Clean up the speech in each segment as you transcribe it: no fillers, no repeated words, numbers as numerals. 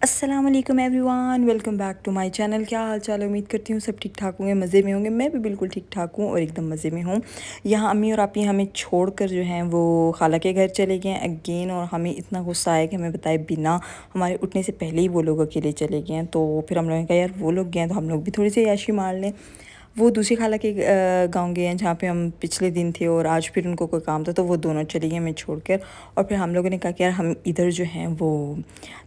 अस्सलाम वालेकुम everyone, welcome back to my channel. क्या हाल चाल है? उम्मीद करती हूँ सब ठीक ठाक होंगे, मज़े में होंगे। मैं भी बिल्कुल ठीक ठाक हूँ और एकदम मज़े में हूँ। यहाँ अम्मी और आपी हमें छोड़कर जो हैं वो खाला के घर चले गए हैं अगेन, और हमें इतना गुस्सा आया कि हमें बताए बिना हमारे उठने से पहले ही वो लोग अकेले चले गए हैं। तो फिर हम लोगों ने कहा यार वो लोग गए हैं तो हम लोग भी थोड़ी सी याशी मार लें। वो दूसरी खाला के गांव गए हैं जहाँ पे हम पिछले दिन थे, और आज फिर उनको कोई काम था तो वो दोनों चली गई हमें छोड़कर। और फिर हम लोगों ने कहा कि यार हम इधर जो हैं वो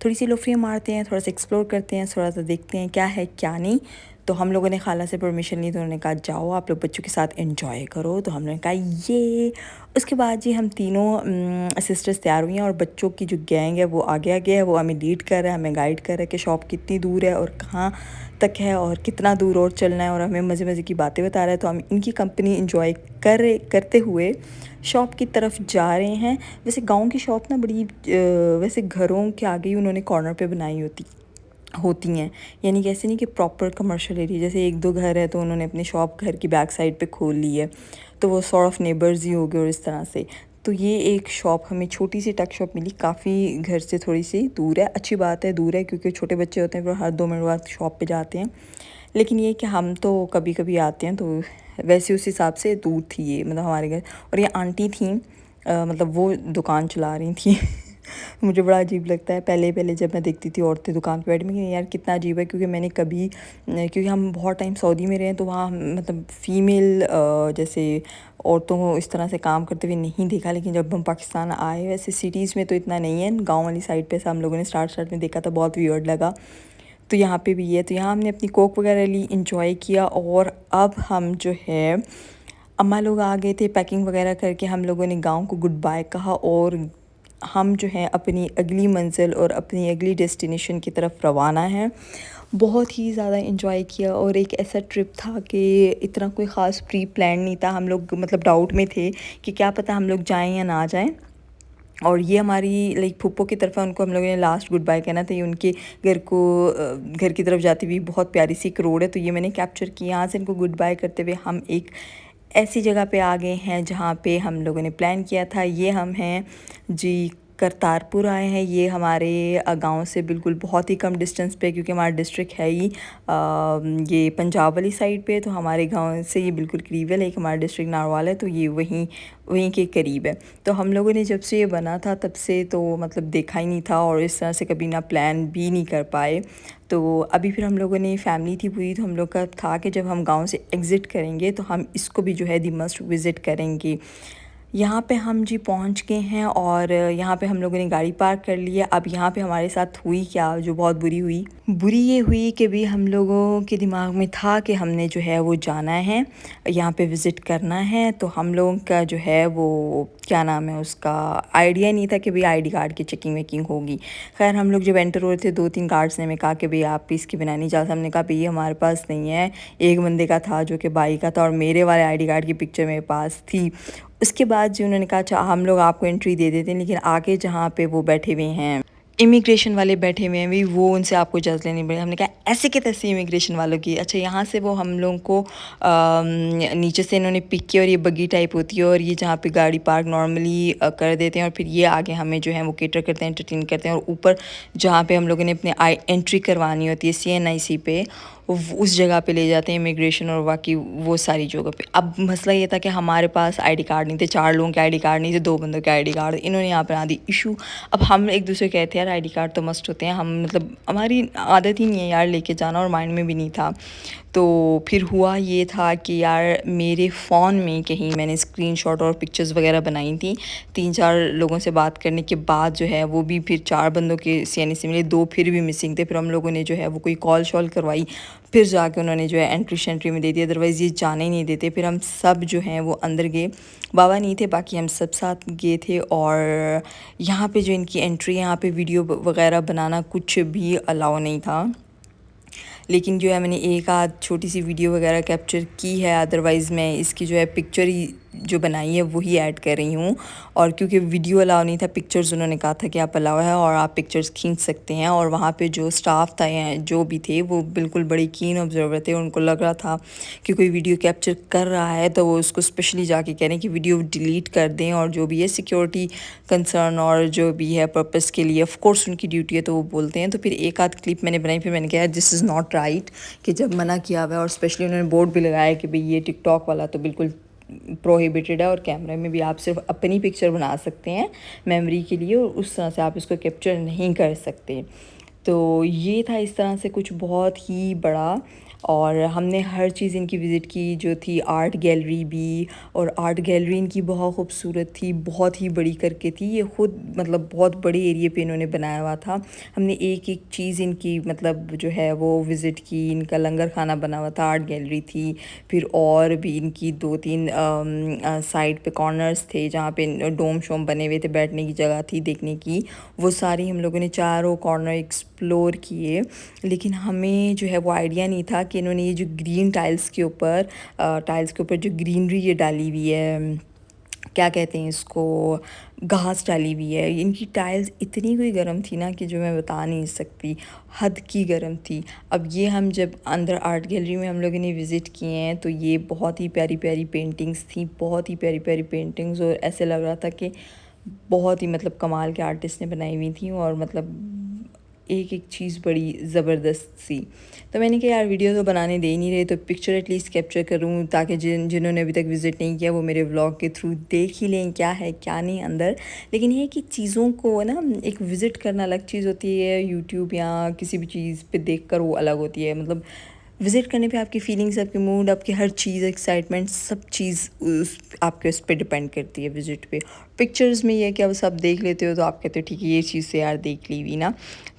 थोड़ी सी लोफरियाँ मारते हैं, थोड़ा सा एक्सप्लोर करते हैं, थोड़ा सा देखते हैं क्या है क्या नहीं। तो हम लोगों ने खाला से परमिशन ली तो उन्होंने कहा जाओ आप लोग बच्चों के साथ एंजॉय करो। तो हमने कहा ये। उसके बाद जी हम तीनों सिस्टर्स तैयार हुई हैं, और बच्चों की जो गैंग है वो आगे आगे है, वो हमें लीड कर रहा है, हमें गाइड कर रहा है कि शॉप कितनी दूर है और कहाँ तक है और कितना दूर और चलना है, और हमें मज़े मज़े की बातें बता रहा है। तो हम इनकी कंपनी इंजॉय करते हुए शॉप की तरफ जा रहे हैं। वैसे गांव की शॉप ना बड़ी वैसे घरों के आगे ही उन्होंने कॉर्नर पे बनाई होती हैं, यानी कि ऐसे नहीं कि प्रॉपर कमर्शियल एरिया। जैसे एक दो घर है तो उन्होंने अपनी शॉप घर की बैक साइड पे खोल ली है, तो वो सॉर्ट ऑफ नेबर्स ही हो गए और इस तरह से। तो ये एक शॉप हमें छोटी सी टक शॉप मिली, काफ़ी घर से थोड़ी सी दूर है। अच्छी बात है दूर है, क्योंकि छोटे बच्चे होते हैं वो हर 2 मिनट बाद शॉप पे जाते हैं। लेकिन ये कि हम तो कभी कभी आते हैं, तो वैसे उस हिसाब से दूर थी ये, मतलब हमारे घर। और ये आंटी थी, मतलब वो दुकान चला रही थी। मुझे बड़ा अजीब लगता है, पहले पहले जब मैं देखती थी औरतें दुकान पे बैठी, मैं यार कितना अजीब है, क्योंकि मैंने कभी क्योंकि हम बहुत टाइम सऊदी में रहे हैं तो वहाँ मतलब फ़ीमेल जैसे औरतों को इस तरह से काम करते हुए नहीं देखा। लेकिन जब हम पाकिस्तान आए, वैसे सिटीज़ में तो इतना नहीं है, गांव वाली साइड पे से हम लोगों ने स्टार्ट में देखा था, बहुत वियर्ड लगा। तो यहाँ पे भी है, तो यहाँ हमने अपनी कोक वगैरह ली, इंजॉय किया। और अब हम जो है अम्मा लोग आ गए थे पैकिंग वगैरह करके, हम लोगों ने गांव को गुड बाय कहा, और हम जो हैं अपनी अगली मंजिल और अपनी अगली डेस्टिनेशन की तरफ रवाना हैं। बहुत ही ज़्यादा इंजॉय किया, और एक ऐसा ट्रिप था कि इतना कोई ख़ास प्री प्लान नहीं था। हम लोग मतलब डाउट में थे कि क्या पता हम लोग जाएं या ना जाएं। और ये हमारी लाइक फूफो की तरफ है, उनको हम लोगों ने लास्ट गुड बाय कहना था। ये उनके घर की तरफ जाती हुई बहुत प्यारी सी एक रोड है, तो ये मैंने कैप्चर किया। यहाँ से इनको गुड बाय करते हुए हम एक ऐसी जगह पे आ गए हैं जहाँ पे हम लोगों ने प्लान किया था। ये हम हैं जी करतारपुर आए हैं। ये हमारे गांव से बिल्कुल बहुत ही कम डिस्टेंस पे, क्योंकि हमारा डिस्ट्रिक्ट है ही ये पंजाब वाली साइड पे, तो हमारे गांव से ये बिल्कुल करीब है। लेकिन हमारा डिस्ट्रिक्ट नारवाल है, तो ये वहीं के करीब है। तो हम लोगों ने जब से ये बना था तब से तो मतलब देखा ही नहीं था, और इस तरह से कभी ना प्लान भी नहीं कर पाए। तो अभी फिर हम लोगों ने फैमिली थी पूरी, तो हम लोग का था कि जब हम गांव से एग्ज़िट करेंगे तो हम इसको भी जो है दी मस्ट विज़िट करेंगे। यहाँ पे हम जी पहुँच गए हैं, और यहाँ पे हम लोगों ने गाड़ी पार्क कर ली है। अब यहाँ पे हमारे साथ हुई क्या जो बहुत बुरी ये हुई कि भी हम लोगों के दिमाग में था कि हमने जो है वो जाना है, यहाँ पे विज़िट करना है। तो हम लोगों का जो है वो क्या नाम है उसका आइडिया नहीं था कि भाई आईडी कार्ड की चेकिंग वेकिंग होगी। खैर हम लोग जब एंटर हो रहे थे 2-3 गार्ड्स ने हमें कहा कि भाई आप इसके बिना नहीं जा सकते। हमने कहा भाई हमारे पास नहीं है। एक बंदे का था जो कि भाई का था, और मेरे वाले आईडी कार्ड की पिक्चर मेरे पास थी। उसके बाद जी उन्होंने कहा अच्छा हम लोग आपको एंट्री दे देते हैं, लेकिन आगे जहाँ पे वो बैठे हुए हैं इमिग्रेशन वाले बैठे हुए हैं भी, वो उनसे आपको इजाज़त लेनी पड़ेगी। हमने कहा ऐसे के तैसे इमिग्रेशन वालों की। अच्छा यहाँ से वो हम लोगों को नीचे से इन्होंने पिक किया, और ये बग्गी टाइप होती है, और ये जहाँ पे गाड़ी पार्क नॉर्मली कर देते हैं, और फिर ये आगे हमें जो है वो केटर करते हैं, एंटरटेन करते हैं। और ऊपर जहाँ पे हम लोगों ने अपने एंट्री करवानी होती है CNIC पे, उस जगह पे ले जाते हैं इमिग्रेशन, और बाकी वो सारी जगह पे। अब मसला ये था कि हमारे पास आईडी कार्ड नहीं थे, 4 लोगों के आईडी कार्ड नहीं थे, 2 बंदों के आईडी कार्ड। इन्होंने यहाँ पर आ दी इशू। अब हम एक दूसरे कहते हैं यार आईडी कार्ड तो मस्ट होते हैं, हम मतलब हमारी आदत ही नहीं है यार लेके जाना, और माइंड में भी नहीं था। तो फिर हुआ ये था कि यार मेरे फ़ोन में कहीं मैंने स्क्रीनशॉट और पिक्चर्स वगैरह बनाई थी। 3-4 लोगों से बात करने के बाद जो है वो भी फिर 4 बंदों के CNC मिले, 2 फिर भी मिसिंग थे। फिर हम लोगों ने जो है वो कोई कॉल शॉल करवाई, फिर जाके उन्होंने जो है एंट्री शेंट्री में दे दी, अदरवाइज़ ये जाने ही नहीं देते। फिर हम सब जो हैं वो अंदर गए, बाबा नहीं थे, बाकी हम सब साथ गए थे। और यहाँ पे जो इनकी एंट्री, यहाँ पे वीडियो वगैरह बनाना कुछ भी अलाउ नहीं था। लेकिन जो है मैंने एक आध छोटी सी वीडियो वगैरह कैप्चर की है, अदरवाइज़ मैं इसकी जो है पिक्चर ही जो बनाई है वही ऐड कर रही हूँ। और क्योंकि वीडियो अलाउ नहीं था, पिक्चर्स उन्होंने कहा था कि आप अलाउ है और आप पिक्चर्स खींच सकते हैं। और वहाँ पे जो स्टाफ था या जो भी थे वो बिल्कुल बड़े कीन ऑब्जर्वर थे। उनको लग रहा था कि कोई वीडियो कैप्चर कर रहा है, तो वो उसको स्पेशली जाके कह रहे हैं कि वीडियो डिलीट कर दें। और जो भी है सिक्योरिटी कंसर्न और जो भी है पर्पस के लिए ऑफ कोर्स उनकी ड्यूटी है, तो वो बोलते हैं। तो फिर एक आध क्लिप मैंने बनाई, फिर मैंने कहा दिस इज़ नॉट राइट कि जब मना किया हुआ है। और स्पेशली उन्होंने बोर्ड भी लगाया कि भाई ये टिकटॉक वाला तो बिल्कुल प्रोहिबिटेड है और कैमरे में भी आप सिर्फ अपनी पिक्चर बना सकते हैं मेमोरी के लिए, और उस तरह से आप इसको कैप्चर नहीं कर सकते। तो ये था इस तरह से कुछ बहुत ही बड़ा। और हमने हर चीज़ इनकी विज़िट की, जो थी आर्ट गैलरी भी। और आर्ट गैलरी इनकी बहुत खूबसूरत थी, बहुत ही बड़ी करके थी। ये ख़ुद मतलब बहुत बड़े एरिया पे इन्होंने बनाया हुआ था। हमने एक एक चीज़ इनकी मतलब जो है वो विज़िट की। इनका लंगर खाना बना हुआ था, आर्ट गैलरी थी। फिर और भी इनकी 2-3 साइड पे कॉर्नर्स थे जहाँ पे डोम शोम बने हुए थे, बैठने की जगह थी, देखने की। वो सारी हम लोगों ने चारों कॉर्नर एक्सप्लोर किए। लेकिन हमें जो है वो आइडिया नहीं था कि इन्होंने ये जो ग्रीन टाइल्स के ऊपर जो ग्रीनरी ये डाली हुई है, क्या कहते हैं इसको, घास डाली हुई है। इनकी टाइल्स इतनी कोई गर्म थी ना कि जो मैं बता नहीं सकती, हद की गर्म थी। अब ये हम जब अंदर आर्ट गैलरी में हम लोगों ने विज़िट किए हैं, तो ये बहुत ही प्यारी प्यारी पेंटिंग्स थी, बहुत ही प्यारी प्यारी पेंटिंग्स। और ऐसे लग रहा था कि बहुत ही मतलब कमाल के आर्टिस्ट ने बनाई हुई थी। और मतलब एक एक चीज़ बड़ी ज़बरदस्त सी। तो मैंने कहा यार वीडियो तो बनाने दे ही नहीं रहे, तो पिक्चर एटलीस्ट कैप्चर करूँ, ताकि जिन्होंने अभी तक विज़िट नहीं किया वो मेरे व्लॉग के थ्रू देख ही लें क्या है क्या नहीं अंदर। लेकिन ये कि चीज़ों को ना एक विज़िट करना अलग चीज़ होती है, यूट्यूब या किसी भी चीज़ पे देखकर वो अलग होती है। मतलब विज़िट करने पे आपकी फीलिंग्स, आपकी मूड, आपकी हर चीज़, एक्साइटमेंट, सब चीज़ उस पे डिपेंड करती है विज़िट पे। पिक्चर्स में ये है कि अब सब देख लेते हो तो आप कहते हो ठीक है ये चीज़ से यार देख ली हुई ना,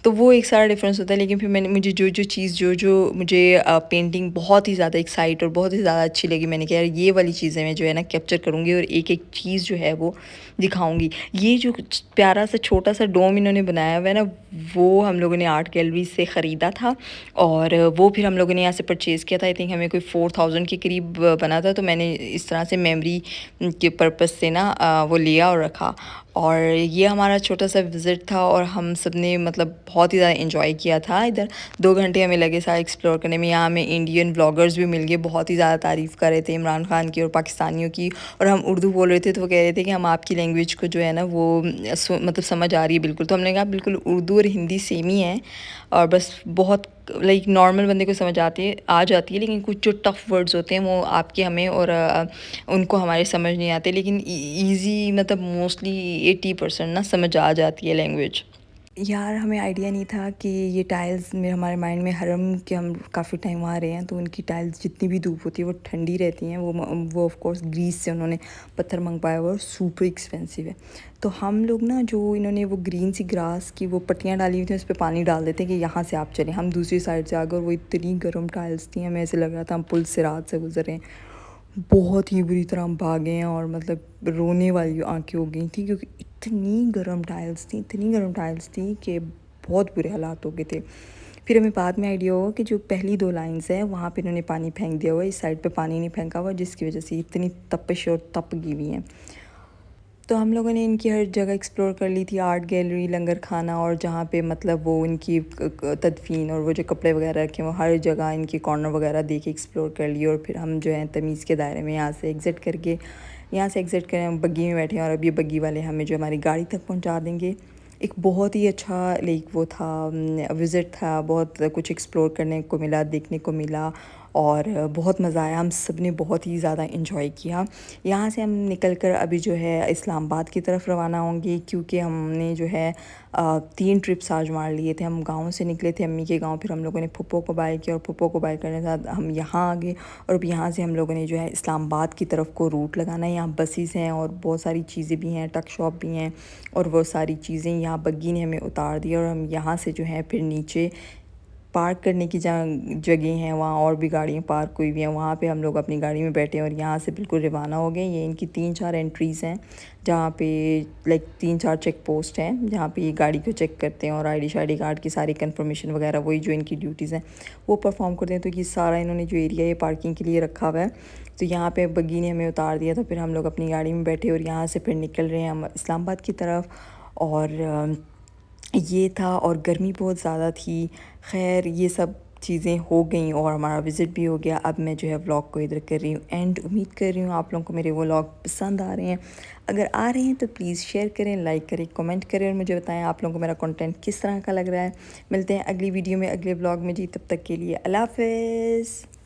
तो वो एक सारा डिफरेंस होता है। लेकिन फिर मुझे जो चीज़ जो मुझे पेंटिंग बहुत ही ज़्यादा एक्साइट और बहुत ही ज़्यादा अच्छी लगी, मैंने कहा यार ये वाली चीज़ें मैं जो है ना कैप्चर करूँगी और एक एक चीज़ जो है वो दिखाऊंगी। ये जो प्यारा सा छोटा सा डोम इन्होंने बनाया हुआ है ना, वो हम लोगों ने आर्ट गैलरी से ख़रीदा था। और वो फिर हम लोगों ने यहाँ से परचेज़ किया था। आई थिंक हमें कोई 4000 के करीब बना था। तो मैंने इस तरह से मेमोरी के पर्पज़ से ना वो लिया और रखा। और ये हमारा छोटा सा विज़िट था और हम सब ने मतलब बहुत ही ज़्यादा एंजॉय किया था। इधर 2 घंटे हमें लगे सारा एक्सप्लोर करने में। यहाँ हमें इंडियन व्लॉगर्स भी मिल गए, बहुत ही ज़्यादा तारीफ़ कर रहे थे इमरान खान की और पाकिस्तानियों की। और हम उर्दू बोल रहे थे तो वो कह रहे थे कि हम आपकी लैंग्वेज को जो है ना वो मतलब समझ आ रही है बिल्कुल। तो हमने कहा बिल्कुल उर्दू और हिंदी सेम ही है, और बस बहुत लाइक नॉर्मल बंदे को समझ आ जाती है। लेकिन कुछ जो टफ़ वर्ड्स होते हैं वो आपके हमें और उनको हमारे समझ नहीं आते। लेकिन ईज़ी मतलब मोस्टली 80% ना समझ आ जाती है लैंग्वेज। यार हमें आइडिया नहीं था कि ये टाइल्स में हमारे माइंड में हरम के हम काफ़ी टाइम वहाँ रहे हैं, तो उनकी टाइल्स जितनी भी धूप होती है वो ठंडी रहती हैं। वो ऑफ कोर्स ग्रीस से उन्होंने पत्थर मंगवाया हुआ और सुपर एक्सपेंसिव है। तो हम लोग ना जो इन्होंने वो ग्रीन सी ग्रास की वो पट्टियाँ डाली हुई थी उस पर पानी डाल देते कि यहाँ से आप चलें। हम दूसरी साइड से आ गए और वो इतनी गर्म टाइल्स थी, हमें ऐसे लग रहा था हम पुल से रात से गुजर रहे हैं। बहुत ही बुरी तरह हम भागे हैं और मतलब रोने वाली आंखें हो गई थी, क्योंकि इतनी गर्म टाइल्स थी कि बहुत बुरे हालात हो गए थे। फिर हमें बाद में आइडिया हुआ कि जो पहली 2 लाइन्स हैं वहाँ पे इन्होंने पानी फेंक दिया हुआ है, इस साइड पे पानी नहीं फेंका हुआ, जिसकी वजह से इतनी तपिश और तप गई हुई हैं। तो हम लोगों ने इनकी हर जगह एक्सप्लोर कर ली थी, आर्ट गैलरी, लंगर खाना, और जहाँ पे मतलब वो इनकी तदफीन और वो जो कपड़े वगैरह रखे वो हर जगह इनकी कॉर्नर वगैरह देख के एक्सप्लोर कर लिए। और फिर हम जो है तमीज़ के दायरे में यहाँ से एग्ज़िट करें, हम बग्गी में बैठे हैं और अब ये बग्गी वाले हमें जो हमारी गाड़ी तक पहुँचा देंगे। एक बहुत ही अच्छा लाइक वो था विज़िट था, बहुत कुछ एक्सप्लोर करने को मिला, देखने को मिला और बहुत मज़ा आया। हम सब ने बहुत ही ज़्यादा एंजॉय किया। यहाँ से हम निकल कर अभी जो है इस्लामाबाद की तरफ रवाना होंगे, क्योंकि हमने जो है 3 ट्रिप्स आज मार लिए थे। हम गाँव से निकले थे अम्मी के गाँव, फिर हम लोगों ने फुप्पो को बाय किया और फुप्पो को बाय करने के साथ हम यहाँ आ गए। और अब यहाँ से हम लोगों ने जो है इस्लामाबाद की तरफ को रूट लगाना है। यहाँ बसेस हैं और बहुत सारी चीज़ें भी हैं, टक शॉप भी हैं और वो सारी चीज़ें यहाँ बग्गी ने हमें उतार दी। और हम यहाँ से जो है फिर नीचे पार्क करने की जहाँ जगह हैं वहाँ और भी गाड़ियाँ पार्क हुई हुई हैं, वहाँ पे हम लोग अपनी गाड़ी में बैठे और यहाँ से बिल्कुल रवाना हो गए। ये इनकी 3-4 एंट्रीज़ हैं जहाँ पे लाइक 3-4 चेक पोस्ट हैं जहाँ पे ये गाड़ी को चेक करते हैं और आईडी शाईडी कार्ड की सारी कंफर्मेशन वगैरह वही जो इनकी ड्यूटीज़ हैं वो परफॉर्म करते हैं। तो ये सारा इन्होंने जो एरिया ये पार्किंग के लिए रखा हुआ है। तो यहाँ पे बग्गी ने हमें उतार दिया, तो फिर हम लोग अपनी गाड़ी में बैठे और यहाँ से फिर निकल रहे हैं हम इस्लामाबाद की तरफ। और ये था और गर्मी बहुत ज़्यादा थी। खैर ये सब चीज़ें हो गई और हमारा विज़िट भी हो गया। अब मैं जो है व्लॉग को इधर कर रही हूँ एंड उम्मीद कर रही हूँ आप लोगों को मेरे व्लॉग पसंद आ रहे हैं। अगर आ रहे हैं तो प्लीज़ शेयर करें, लाइक करें, कमेंट करें और मुझे बताएं आप लोगों को मेरा कंटेंट किस तरह का लग रहा है। मिलते हैं अगली वीडियो में, अगले व्लॉग में जी। तब तक के लिए अल्लाह हाफ़िज़।